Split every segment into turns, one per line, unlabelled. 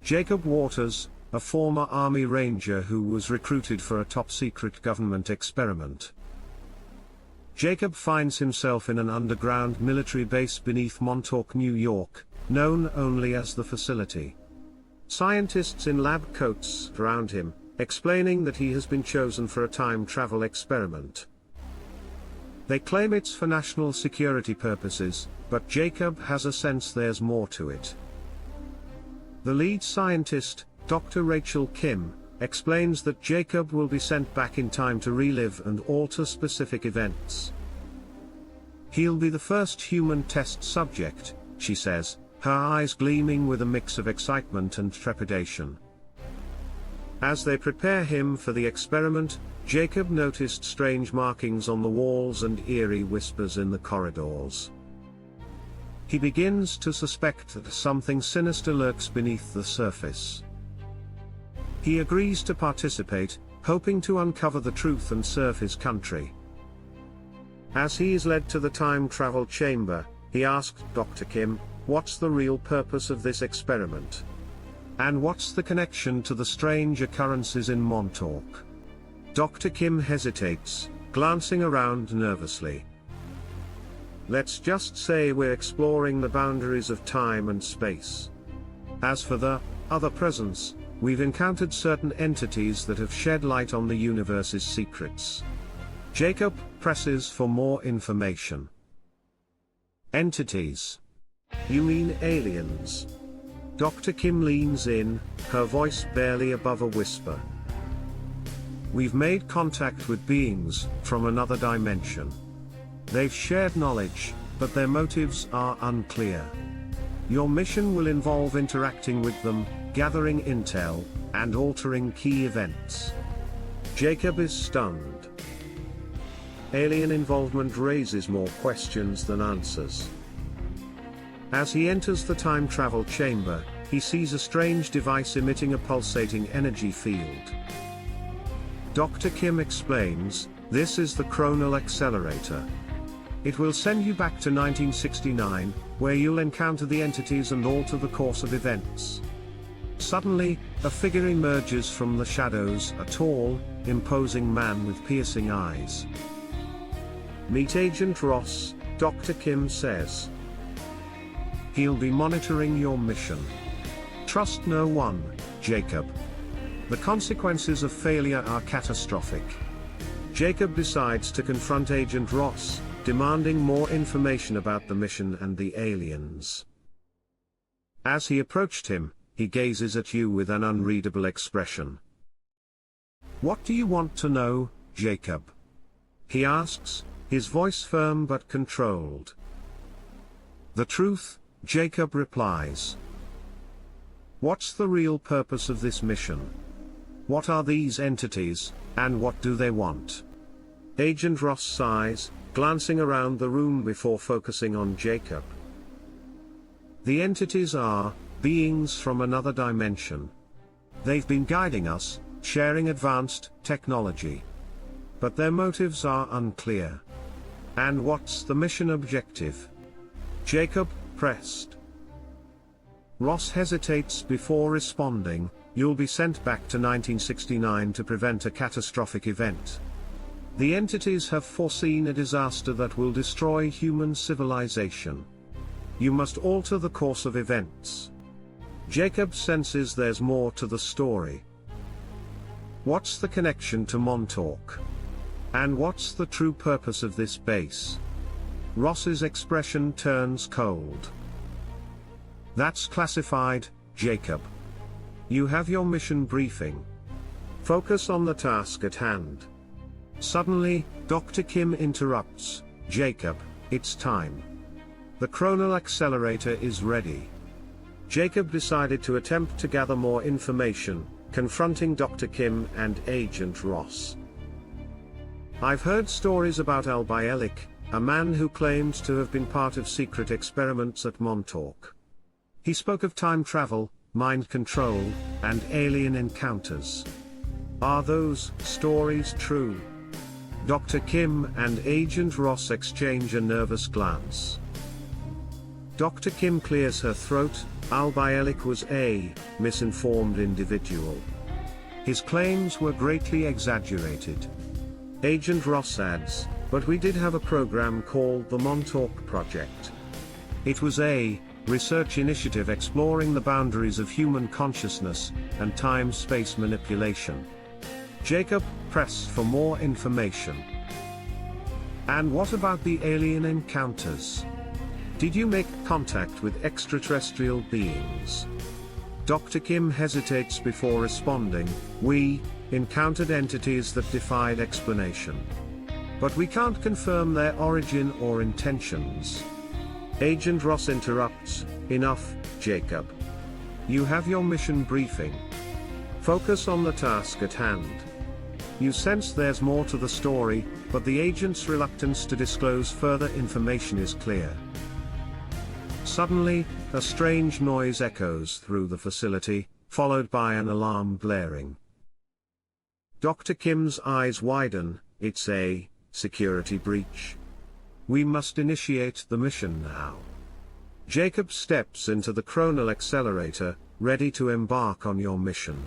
Jacob Waters, a former Army Ranger who was recruited for a top-secret government experiment. Jacob finds himself in an underground military base beneath Montauk, New York, known only as the facility. Scientists in lab coats surround him, explaining that he has been chosen for a time travel experiment. They claim it's for national security purposes, but Jacob has a sense there's more to it. The lead scientist, Dr. Rachel Kim, explains that Jacob will be sent back in time to relive and alter specific events. He'll be the first human test subject, she says, her eyes gleaming with a mix of excitement and trepidation. As they prepare him for the experiment, Jacob noticed strange markings on the walls and eerie whispers in the corridors. He begins to suspect that something sinister lurks beneath the surface. He agrees to participate, hoping to uncover the truth and serve his country. As he is led to the time travel chamber, he asks Dr. Kim, "What's the real purpose of this experiment? And what's the connection to the strange occurrences in Montauk?" Dr. Kim hesitates, glancing around nervously. "Let's just say we're exploring the boundaries of time and space. As for the other presence, we've encountered certain entities that have shed light on the universe's secrets." Jacob presses for more information. "Entities? You mean aliens?" Dr. Kim leans in, her voice barely above a whisper. "We've made contact with beings from another dimension. They've shared knowledge, but their motives are unclear. Your mission will involve interacting with them, gathering intel, and altering key events." Jacob is stunned. Alien involvement raises more questions than answers. As he enters the time travel chamber, he sees a strange device emitting a pulsating energy field. Dr. Kim explains, "This is the chronal accelerator. It will send you back to 1969, where you'll encounter the entities and alter the course of events." Suddenly, a figure emerges from the shadows, a tall, imposing man with piercing eyes. "Meet Agent Ross," Dr. Kim says. "He'll be monitoring your mission. Trust no one, Jacob. The consequences of failure are catastrophic." Jacob decides to confront Agent Ross, demanding more information about the mission and the aliens. As he approached him, he gazes at you with an unreadable expression. "What do you want to know, Jacob?" he asks, his voice firm but controlled. "The truth," Jacob replies. "What's the real purpose of this mission? What are these entities, and what do they want?" Agent Ross sighs, glancing around the room before focusing on Jacob. "The entities are beings from another dimension. They've been guiding us, sharing advanced technology. But their motives are unclear." "And what's the mission objective?" Jacob pressed. Ross hesitates before responding, "You'll be sent back to 1969 to prevent a catastrophic event. The entities have foreseen a disaster that will destroy human civilization. You must alter the course of events." Jacob senses there's more to the story. "What's the connection to Montauk? And what's the true purpose of this base?" Ross's expression turns cold. "That's classified, Jacob. You have your mission briefing. Focus on the task at hand." Suddenly, Dr. Kim interrupts, "Jacob, it's time. The chronal accelerator is ready." Jacob decided to attempt to gather more information, confronting Dr. Kim and Agent Ross. "I've heard stories about Al-Bielik, a man who claimed to have been part of secret experiments at Montauk. He spoke of time travel, mind control, and alien encounters. Are those stories true?" Dr. Kim and Agent Ross exchange a nervous glance. Dr. Kim clears her throat. Al-Bialik was a misinformed individual. His claims were greatly exaggerated. Agent Ross adds, but we did have a program called the Montauk Project. It was a research initiative exploring the boundaries of human consciousness and time-space manipulation. Jacob pressed for more information. And what about the alien encounters? Did you make contact with extraterrestrial beings? Dr. Kim hesitates before responding. We encountered entities that defied explanation. But we can't confirm their origin or intentions. Agent Ross interrupts. Enough, Jacob. You have your mission briefing. Focus on the task at hand. You sense there's more to the story, but the agent's reluctance to disclose further information is clear. Suddenly, a strange noise echoes through the facility, followed by an alarm blaring. Dr. Kim's eyes widen. It's a security breach. We must initiate the mission now. Jacob steps into the chronal accelerator, ready to embark on your mission.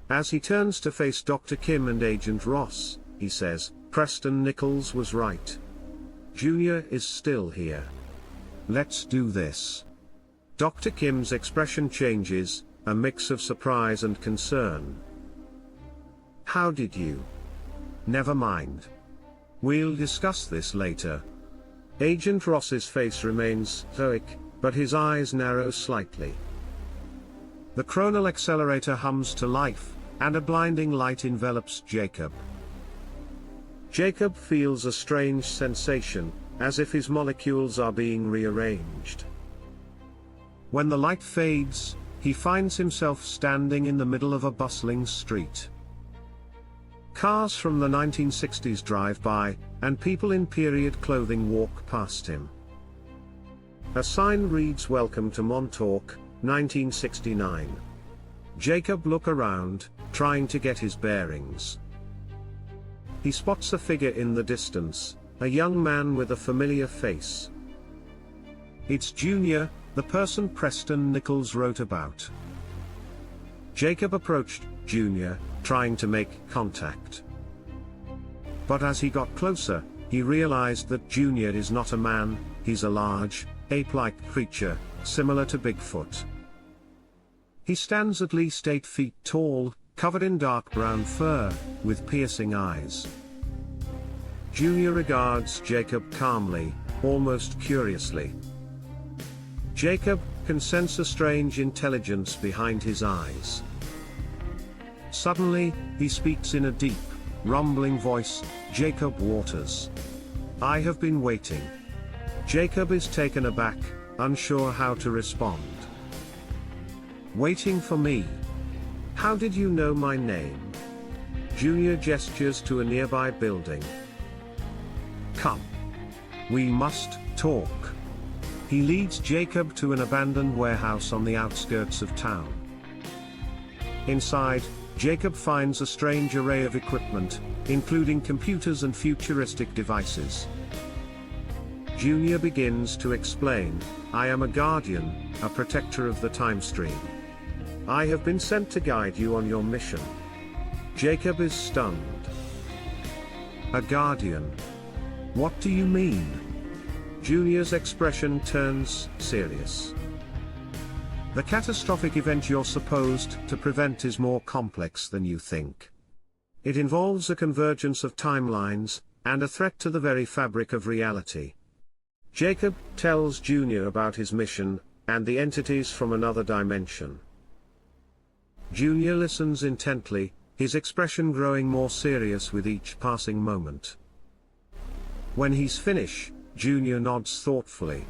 As he turns to face Dr. Kim and Agent Ross, he says, Preston Nichols was right. Junior is still here. Let's do this. Dr. Kim's expression changes, a mix of surprise and concern. How did you? Never mind. We'll discuss this later. Agent Ross's face remains stoic, but his eyes narrow slightly. The chronal accelerator hums to life, and a blinding light envelops Jacob. Jacob feels a strange sensation, as if his molecules are being rearranged. When the light fades, he finds himself standing in the middle of a bustling street. Cars from the 1960s drive by, and people in period clothing walk past him. A sign reads Welcome to Montauk, 1969. Jacob looks around, trying to get his bearings. He spots a figure in the distance, a young man with a familiar face. It's Junior, the person Preston Nichols wrote about. Jacob approached Junior, trying to make contact. But as he got closer, he realized that Junior is not a man, he's a large, ape-like creature, similar to Bigfoot. He stands at least 8 feet tall, covered in dark brown fur, with piercing eyes. Junior regards Jacob calmly, almost curiously. Jacob can sense a strange intelligence behind his eyes. Suddenly, he speaks in a deep, rumbling voice, Jacob Waters. I have been waiting. Jacob is taken aback, unsure how to respond. Waiting for me? How did you know my name? Junior gestures to a nearby building. Come. We must talk. He leads Jacob to an abandoned warehouse on the outskirts of town. Inside, Jacob finds a strange array of equipment, including computers and futuristic devices. Junior begins to explain, I am a guardian, a protector of the time stream. I have been sent to guide you on your mission. Jacob is stunned. A guardian? What do you mean? Junior's expression turns serious. The catastrophic event you're supposed to prevent is more complex than you think. It involves a convergence of timelines, and a threat to the very fabric of reality. Jacob tells Junior about his mission, and the entities from another dimension. Junior listens intently, his expression growing more serious with each passing moment. When he's finished, Junior nods thoughtfully.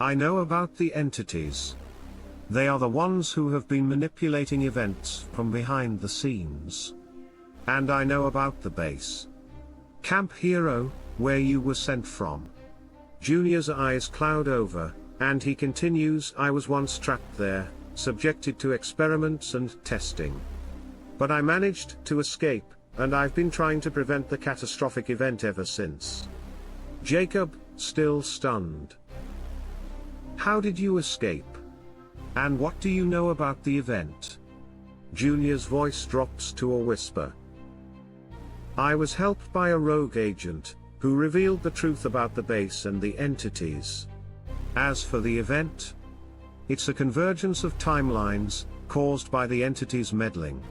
I know about the entities. They are the ones who have been manipulating events from behind the scenes. And I know about the base. Camp Hero, where you were sent from. Junior's eyes cloud over, and he continues, I was once trapped there, subjected to experiments and testing. But I managed to escape, and I've been trying to prevent the catastrophic event ever since. Jacob, still stunned, How did you escape? And what do you know about the event? Junior's voice drops to a whisper. I was helped by a rogue agent, who revealed the truth about the base and the entities. As for the event, it's a convergence of timelines, caused by the entities meddling.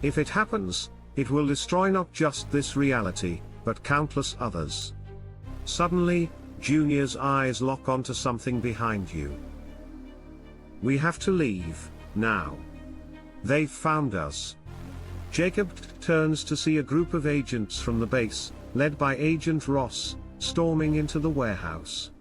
If it happens, it will destroy not just this reality, but countless others. Suddenly, Junior's eyes lock onto something behind you. We have to leave, now. They've found us. Jacob turns to see a group of agents from the base, led by Agent Ross, storming into the warehouse.